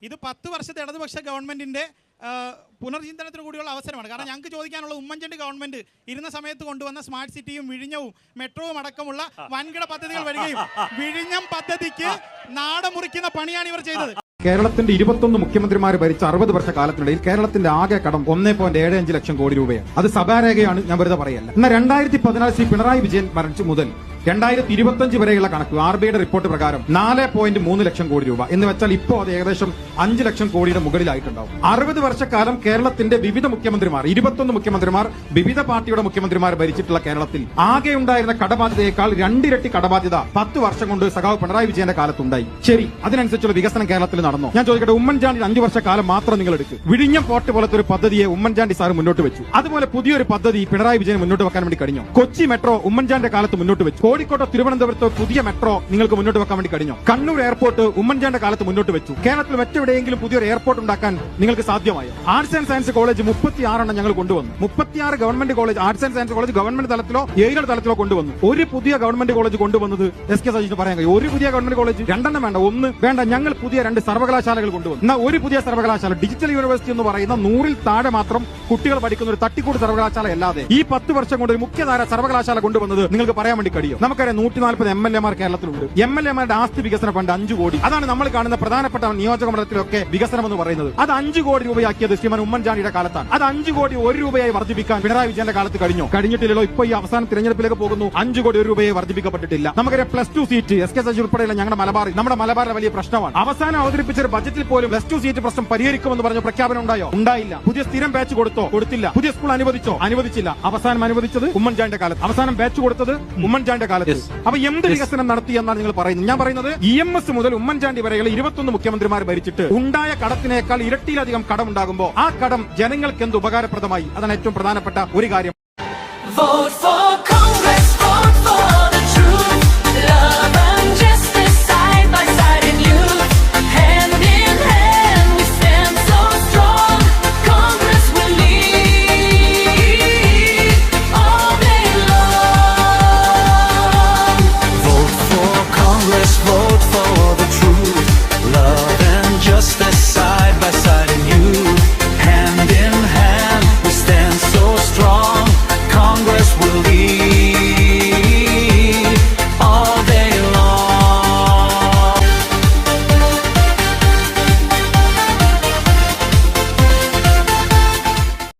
ഇത് 10 വർഷത്തെ ഇടതുപക്ഷ ഗവൺമെന്റിന്റെ പുനർചിന്തനത്തിന് കൂടിയുള്ള അവസരമാണ്. കാരണം ഞങ്ങൾക്ക് ചോദിക്കാനുള്ള ഉമ്മൻചാണ്ടി ഗവൺമെന്റ് ഇരുന്ന സമയത്ത് കൊണ്ടുവന്ന സ്മാർട്ട് സിറ്റിയും വിഴിഞ്ഞവും മെട്രോവും അടക്കമുള്ള വൻകിട പദ്ധതികൾ വരികയും വിഴിഞ്ഞം പദ്ധതിക്ക് നാട് മുറിക്കുന്ന പണിയാണ് ഇവർ ചെയ്തത്. കേരളത്തിന്റെ 21 മുഖ്യമന്ത്രിമാർ ഭരിച്ച 60 വർഷ കാലത്തിനിടയിൽ കേരളത്തിന്റെ ആകെ കടം 1.75 ലക്ഷം കോടി രൂപയാണ്. അത് സഭാരേഖയാണ്, ഞാൻ വെറുതെ പറയല്ല. എന്നാൽ 2014 ശ്രീ പിണറായി വിജയൻ മരിച്ചു മുതൽ 2025 വരെയുള്ള കണക്ക് RBIയുടെ റിപ്പോർട്ട് പ്രകാരം 4.3 ലക്ഷം കോടി രൂപ എന്ന് വെച്ചാൽ ഇപ്പോൾ അത് ഏകദേശം 5 ലക്ഷം കോടിയുടെ മുകളിലായിട്ടുണ്ടാവും. 60 വർഷക്കാലം കേരളത്തിന്റെ വിവിധ മുഖ്യമന്ത്രിമാർ 21 മുഖ്യമന്ത്രിമാർ വിവിധ പാർട്ടിയുടെ മുഖ്യമന്ത്രിമാർ ഭരിച്ചിട്ടുള്ള കേരളത്തിൽ ആകെ ഉണ്ടായിരുന്ന കടബാധ്യതയേക്കാൾ 2 ഇരട്ടി കടബാധ്യത 10 വർഷം കൊണ്ട് സഖാവ് പിണറായി വിജയന്റെ കാലത്തുണ്ടായി. ശരി, അതിനനുസരിച്ചുള്ള വികസനം കേരളത്തിൽ നടന്നു. ഞാൻ ചോദിക്കട്ടെ, ഉമ്മൻചാണ്ടി 5 വർഷക്കാലം മാത്രം നിങ്ങൾ എടുക്കും. വിഴിഞ്ഞം പോർട്ട് പോലത്തെ ഒരു പദ്ധതിയെ ഉമ്മൻചാണ്ടി സാർ മുന്നോട്ട് വെച്ചു. അതുപോലെ പുതിയൊരു പദ്ധതി പിണറായി വിജയൻ മുന്നോട്ട് വെക്കാൻ വേണ്ടി കഴിഞ്ഞു. കൊച്ചി മെട്രോ ഉമ്മൻചാണ്ടിന്റെ കാലത്ത് മുന്നോട്ട് വെച്ചു. കോഴിക്കോട്ടോ തിരുവനന്തപുരത്തോ പുതിയ മെട്രോ നിങ്ങൾക്ക് മുന്നോട്ട് വെക്കാൻ വേണ്ടി കഴിഞ്ഞു. കണ്ണൂർ എയർപോർട്ട് ഉമ്മൻചാണ്ടിന്റെ കാലത്ത് മുന്നോട്ട് വെച്ചു. കേരളത്തിൽ മറ്റെവിടെയെങ്കിലും പുതിയൊരു എയർപോർട്ട് ഉണ്ടാക്കാൻ നിങ്ങൾക്ക് സാധ്യമായോ? ആർട്സ് ആൻഡ് സയൻസ് കോളേജ് 36 ഞങ്ങൾ കൊണ്ടുവന്നു. 36 government college, arts and science college government തലത്തിലോ ഏരിയൽ തലത്തിലോ കൊണ്ടുവന്നു. ഒരു പുതിയ ഗവൺമെന്റ് കോളേജ് കൊണ്ടുവന്നത് SK സജീഷിന് പറയാൻ കഴിയും. ഒരു പുതിയ ഗവൺമെന്റ് കോളേജ് 2 വേണ്ട, 1 വേണ്ട. ഞങ്ങൾ പുതിയ 2 സർവകലാശാലകൾ കൊണ്ടുവന്നു. എന്നാൽ ഒരു പുതിയ സർവകലാശാല, ഡിജിറ്റൽ യൂണിവേഴ്സിറ്റി എന്ന് പറയുന്ന 100-ൽ താഴെ മാത്രം കുട്ടികൾ പഠിക്കുന്ന ഒരു തട്ടിക്കൂട് സർവകലാശാല അല്ലാതെ ഈ 10 വർഷം കൊണ്ട് ഒരു മുഖ്യധാര സർവകലാശാല കൊണ്ടുവന്നത് നിങ്ങൾക്ക് പറയാൻ വേണ്ടി കഴിയും? നമുക്കറിയാം 140 MLA-മാർ കേരളത്തിലുണ്ട്. MLA-മാരുടെ ആസ്തി വികസന ഫണ്ട് 5 കോടി. അതാണ് നമ്മൾ കാണുന്ന പ്രധാനപ്പെട്ട നിയോജക മണ്ഡലത്തിലൊക്കെ വികസനം എന്ന് പറയുന്നത്. അത് 5 കോടി രൂപയാക്കിയത് ശ്രീമാൻ ഉമ്മൻചാണ്ടിയുടെ കാലത്താണ്. അത് 5 കോടി 1 രൂപയായി വർദ്ധിപ്പിക്കാൻ പിണറായി വിജയന്റെ കാലത്ത് കഴിഞ്ഞിട്ടില്ലല്ലോ. ഇപ്പൊ ഈ അവസാന തിരഞ്ഞെടുപ്പിലേക്ക് പോകുന്നു. 5 കോടി 1 രൂപയെ വർദ്ധിപ്പിക്കപ്പെട്ടിട്ടില്ല. നമുക്കറിയാം +2 സീറ്റ് SK സജീഷ് ഉൾപ്പെടെയുള്ള നമ്മുടെ മലബാറിലെ വലിയ പ്രശ്നമാണ്. അവസാനം അവതരിപ്പിച്ച ഒരു ബജറ്റിൽ പോലും +2 സീറ്റ് പ്രശ്നം പരിഹരിക്കുമെന്ന് പറഞ്ഞ പ്രഖ്യാപനം ഉണ്ടായോ? ഉണ്ടായില്ല. പുതിയ സ്ഥിരം ബാച്ച് കൊടുത്തോ? കൊടുത്തില്ല. പുതിയ സ്കൂൾ അനുവദിച്ചോ? അനുവദിച്ചില്ല. അവസാനം അനുവദിച്ചത് ഉമ്മൻചാണ്ടിന്റെ കാലത്ത്, അവസാനം ബാച്ച് കൊടുത്തത് ഉമ്മൻചാണ്ടിന്റെ കാലത്ത്. അപ്പൊ എന്ത് വികസനം നടത്തി എന്നാണ് നിങ്ങൾ പറയുന്നത്? ഞാൻ പറയുന്നത് EMS മുതൽ ഉമ്മൻചാണ്ടി വരെയുള്ള 21 മുഖ്യമന്ത്രിമാർ ഭരിച്ചിട്ട് ഉണ്ടായ കടത്തിനേക്കാൾ ഇരട്ടിയിലധികം കടം ഉണ്ടാകുമ്പോൾ ആ കടം ജനങ്ങൾക്ക് എന്ത് ഉപകാരപ്രദമായി? അതാണ് ഏറ്റവും പ്രധാനപ്പെട്ട ഒരു കാര്യം.